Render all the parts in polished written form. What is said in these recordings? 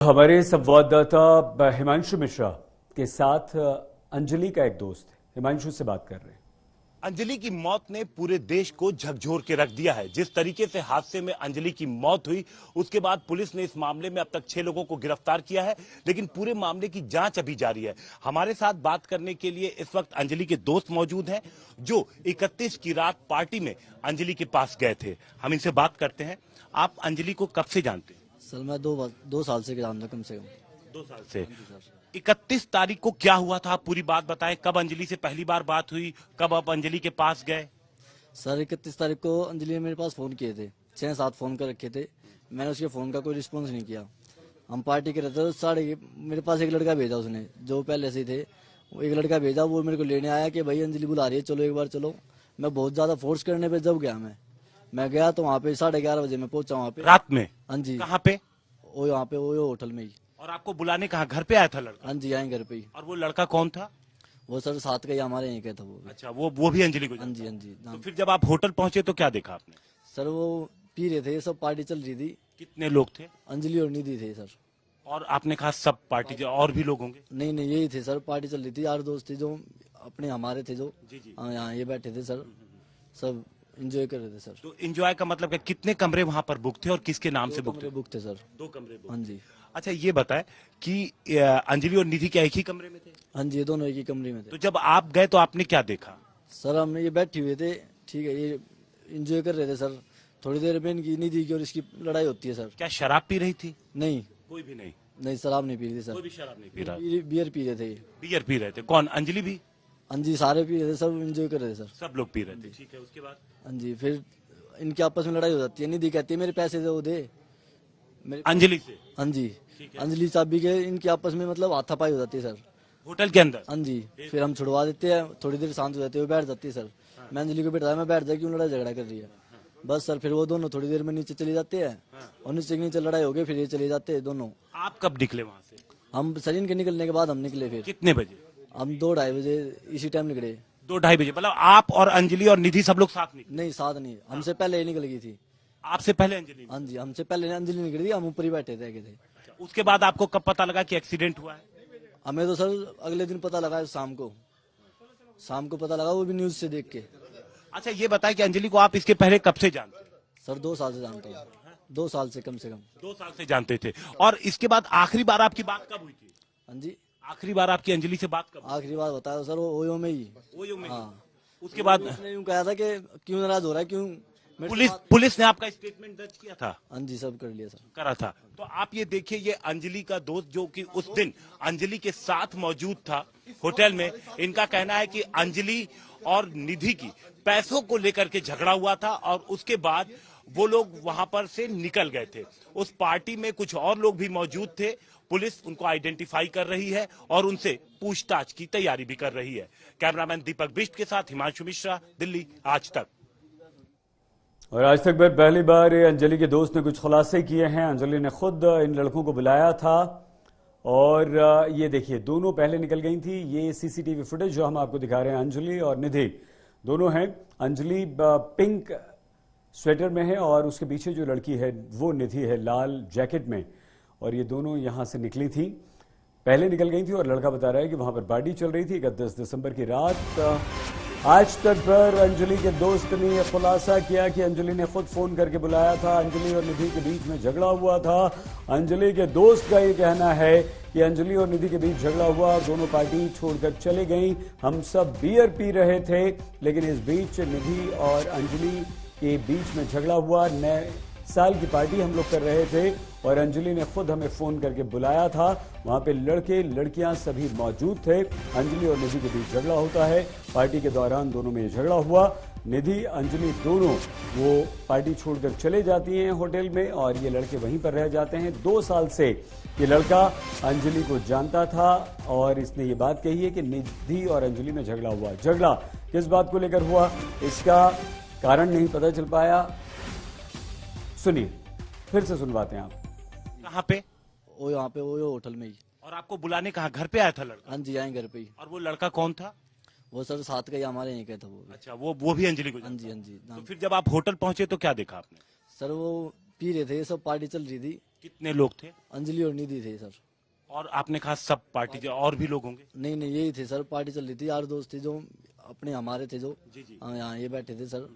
हमारे संवाददाता हिमांशु मिश्रा के साथ अंजलि का एक दोस्त है। हिमांशु से बात कर रहे हैं। अंजलि की मौत ने पूरे देश को झकझोर के रख दिया है। जिस तरीके से हादसे में अंजलि की मौत हुई, उसके बाद पुलिस ने इस मामले में अब तक 6 लोगों को गिरफ्तार किया है, लेकिन पूरे मामले की जांच अभी जारी है। हमारे साथ बात करने के लिए इस वक्त अंजलि के दोस्त मौजूद हैं, जो 31 की रात पार्टी में अंजलि के पास गए थे। हम इनसे बात करते हैं। आप अंजलि को कब से जानते हैं? सर मैं दो साल से जानता हूँ, कम से कम 2 साल से। 31 तारीख को क्या हुआ था, आप पूरी बात बताएं। कब अंजलि से पहली बार बात हुई, कब आप अंजलि के पास गए? सर 31 तारीख को अंजलि ने मेरे पास फ़ोन किए थे, 6-7 फ़ोन कर रखे थे। मैंने उसके फ़ोन का कोई रिस्पॉन्स नहीं किया। हम पार्टी के रहते थे, मेरे पास एक लड़का भेजा उसने, जो पहले से थे। वो एक लड़का भेजा, वो मेरे को लेने आया कि भाई अंजलि बुला रही है, चलो एक बार चलो। मैं बहुत ज़्यादा फोर्स करने पर जब गया, मैं गया तो वहाँ पे 11:30 बजे मैं पहुंचा वहाँ पे रात में? हाँ जी। कहाँ पे? वो यहाँ पे वो होटल में ही। और आपको बुलाने कहाँ, घर पे आया था लड़का? हाँ जी, आए घर पे ही। और वो लड़का कौन था? वो सर साथ का ही हमारे यहीं का था वो भी। अच्छा, वो भी अंजलि को हाँ जानता जी, है? हाँ जी। तो फिर जब आप होटल पहुंचे तो क्या देखा आपने? सर वो पी रहे थे, सब पार्टी चल रही थी। कितने लोग थे? अंजलि और निधि थे सर। और आपने कहा सब पार्टी और भी लोग होंगे? नहीं नहीं, यही थे सर, पार्टी चल रही थी। यार दोस्त थे जो अपने हमारे थे, जो जी जी। यहाँ ये बैठे थे सर, सब एंजॉय कर रहे थे सर। तो एंजॉय का मतलब है कितने कमरे वहां पर बुक थे और किसके नाम से बुक थे? बुक थे सर। 2 कमरे बुक। हाँ जी। अच्छा, ये बताएं कि अंजलि और निधि क्या एक ही कमरे में थे? हाँ जी, ये दोनों एक ही कमरे में थे। तो जब आप गए तो आपने क्या देखा? सर हम ये बैठे हुए थे, ठीक है, ये एंजॉय कर रहे थे सर। थोड़ी देर में इनकी निधि की और इसकी लड़ाई होती है सर। क्या शराब पी रही थी? नहीं कोई भी नहीं? नहीं, शराब नहीं पी रही थी सर। कोई भी शराब नहीं पी रहा? बियर पी रहे थे। बियर पी रहे थे। कौन, अंजलि भी? हाँ जी, सारे पी रहे थे, सब एंजॉय कर रहे थे सर। सब लोग पी रहे थे, ठीक है। उसके बाद? हाँ जी, फिर इनके आपस में लड़ाई हो जाती है। निधि कहती है मेरे पैसे दो, दे मेरे। अंजलि से? हाँ जी। ठीक है। अंजलि चाबी के इनके आपस में मतलब हाथापाई हो जाती है सर, होटल के अंदर? हाँ जी। फिर हम छुड़वा देते हैं, थोड़ी देर शांत हो जाते हैं, वो बैठ जाती है सर। मैं अंजलि को बैठाया, मैं बैठ जाए, क्यों लड़ाई झगड़ा कर रही है। बस सर, फिर वो दोनों थोड़ी देर में नीचे चले जाते हैं, और नीचे लड़ाई हो गई, फिर ये चले जाते हैं दोनों। आप कब निकले वहां से? हम सलीन के निकलने के बाद हम निकले। फिर कितने बजे? हम 2-2:30 बजे इसी टाइम निकले। 2-2:30 बजे? मतलब आप और अंजलि और निधि सब लोग साथ निकले? नहीं, साथ नहीं, हमसे पहले ही निकल गई थी। आपसे पहले अंजलि? हाँ जी, हमसे पहले अंजलि निकली थी, हम ऊपर ही बैठे थे। अच्छा, उसके बाद आपको कब पता लगा कि एक्सीडेंट हुआ है? हमें तो सर अगले दिन पता लगा, शाम को पता लगा, वो भी न्यूज से देख के। अच्छा, ये बताएं कि अंजलि को आप इसके पहले कब से जानते हैं? सर 2 साल से जानता हूँ, 2 साल से कम से कम। 2 साल से जानते थे। और इसके बाद आखिरी बार आपकी बात कब हुई थी? हाँ जी, आखिरी बार आपकी अंजलि से बात कब? आखिरी बात बताया सर, वो ओयो में ही। ओयो में? हाँ। उसके बाद उसने यूं कहा था कि क्यों नाराज हो रहा है, क्यों मेरे से बात-। पुलिस ने आपका स्टेटमेंट दर्ज किया था? हाँ जी, सब कर लिया सर। करा था। तो आप ये देखिए, ये अंजलि का दोस्त जो कि उस दिन अंजलि के साथ मौजूद था होटल में, इनका कहना है कि अंजलि और निधि की पैसों को लेकर के झगड़ा हुआ था, और उसके बाद वो लोग वहां पर से निकल गए थे। उस पार्टी में कुछ और लोग भी मौजूद थे। पुलिस उनको आइडेंटिफाई कर रही है और उनसे पूछताछ की तैयारी भी कर रही है। कैमरामैन दीपक बिष्ट के साथ हिमांशु मिश्रा, दिल्ली आज तक। और आज तक में पहली बार अंजलि के दोस्त ने कुछ खुलासे किए हैं। अंजलि ने खुद इन लड़कों को बुलाया था, और ये देखिए, दोनों पहले निकल गई थी। ये सीसीटीवी फुटेज जो हम आपको दिखा रहे हैं, अंजलि और निधि दोनों हैं। अंजलि पिंक स्वेटर में है, और उसके पीछे जो लड़की है वो निधि है, लाल जैकेट में। और ये दोनों यहां से निकली थी, पहले निकल गई थी। और लड़का बता रहा है कि वहां पर पार्टी चल रही थी 31 दिसंबर की रात। आज तक पर अंजलि के दोस्त ने यह खुलासा किया कि अंजलि ने खुद फोन करके बुलाया था। अंजलि और निधि के बीच में झगड़ा हुआ था। अंजलि के दोस्त का ये कहना है कि अंजलि और निधि के बीच झगड़ा हुआ, दोनों पार्टी छोड़कर चले गई। हम सब बियर पी रहे थे, लेकिन इस बीच निधि और अंजलि के बीच में झगड़ा हुआ। नए साल की पार्टी हम लोग कर रहे थे, और अंजलि ने खुद हमें फोन करके बुलाया था। वहां पे लड़के लड़कियां सभी मौजूद थे। अंजलि और निधि के बीच झगड़ा होता है। पार्टी के दौरान दोनों में झगड़ा हुआ। निधि अंजलि दोनों वो पार्टी छोड़कर चले जाती हैं होटल में, और ये लड़के वहीं पर रह जाते हैं। 2 साल से ये लड़का अंजलि को जानता था, और इसने ये बात कही है कि निधि और अंजलि में झगड़ा हुआ। झगड़ा किस बात को लेकर हुआ, इसका कारण नहीं पता चल पाया। सुनिए, फिर से सुनवाते हैं आप। कहाँ पे? वो यहाँ पे, वो होटल में ही। और आपको बुलाने कहाँ, घर पे आया था लड़का? हाँ जी, आए घर पे ही। और वो लड़का कौन था? वो सर साथ का ही हमारे यहीं का था वो भी। अच्छा, वो भी अंजलि को हाँ जानता? जी, हाँ जी। तो फिर जब आप होटल पहुंचे तो क्या देखा आपने? सर वो पी रहे थे, सब पार्टी चल रही थी। कितने लोग थे? अंजलि और निधि थे सर। और आपने कहा सब पार्टी और भी लोग होंगे? नहीं नहीं, यही थे सर, पार्टी चल रही थी, यार दोस्त थे जो अपने हमारे थे, जो जी जी। हाँ यहाँ ये बैठे थे सर,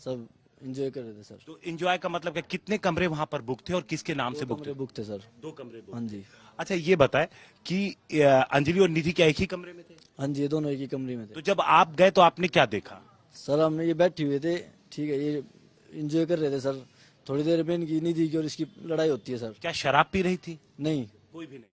सब एंजॉय कर रहे थे सर। तो एंजॉय का मतलब क्या, कितने कमरे वहां पर बुक थे और किसके नाम से बुक थे? कमरे बुक थे सर। 2 कमरे बुक। हाँ जी। अच्छा ये बताए कि अंजलि और निधि क्या एक ही कमरे में थे? हाँ जी, ये दोनों एक ही कमरे में थे। तो जब आप गए तो आपने क्या देखा? सर हमने ये बैठे हुए थे, ठीक है, ये एंजॉय कर रहे थे सर। थोड़ी देर में इनकी निधि की और इसकी लड़ाई होती है सर। क्या शराब पी रही थी? नहीं। कोई भी नहीं।